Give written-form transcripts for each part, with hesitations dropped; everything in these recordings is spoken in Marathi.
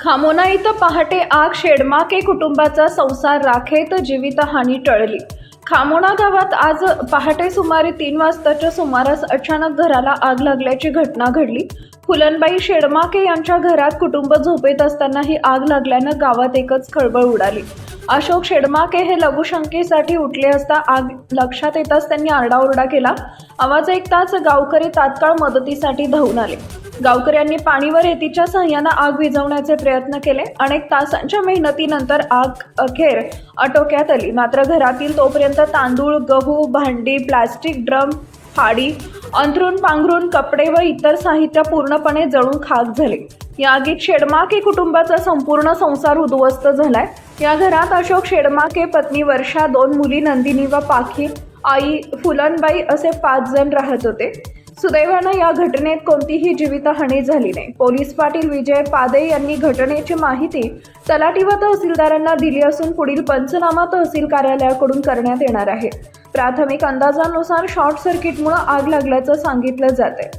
खामोना इथं पहाटे आग, शेडमाके कुटुंबाचा संसार राखेत, जीवितहानी टळली। खामोना गावात आज पहाटे सुमारे 3 वाजताच्या सुमारास अचानक घराला आग लागल्याची घटना घडली। फुलनबाई शेडमाके यांच्या घरात कुटुंब झोपेत असताना ही आग लागल्यानं गावात एकच खळबळ उडाली। अशोक शेडमाके हे लघुशंकेसाठी उठले असता आग लक्षात येताच त्यांनी आरडाओरडा केला। आवाज ऐकताच गावकरी तात्काळ मदतीसाठी धावून आले। गावकऱ्यांनी पाणी व रेतीच्या सहाय्याने आग विझवण्याचे प्रयत्न केले। अनेक तासांच्या मेहनतीनंतर आग अखेर आटोक्यात आली। मात्र घरातील तोपर्यंत तांदूळ, गहू, भांडी, प्लास्टिक ड्रम, फाडी, अंथरूण पांघरूण, कपडे व इतर साहित्य पूर्णपणे जळून खाक झाले। या आगीत शेडमाके कुटुंबाचा संपूर्ण संसार उद्ध्वस्त झालाय। या घरात अशोक शेडमाके, पत्नी वर्षा, 2 मुली नंदिनी व पाखी, आई फुलनबाई असे 5 जण राहत होते। सुदैवाने या घटनेत कोणतीही जीवितहानी झाली नाही। पोलीस पाटील विजय पादे यांनी घटनेची माहिती तलाठी व तहसीलदारांना दिली असून पुढील पंचनामा तहसील कार्यालयाकडून करण्यात येणार आहे। प्राथमिक अंदाजानुसार शॉर्ट सर्किटमुळे आग लागल्याचं सांगितलं जाते।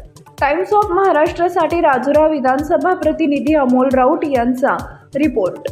टाइम्स ऑफ महाराष्ट्रसाठी राजुरा विधानसभा प्रतिनिधी अमोल राऊत यांचा रिपोर्ट।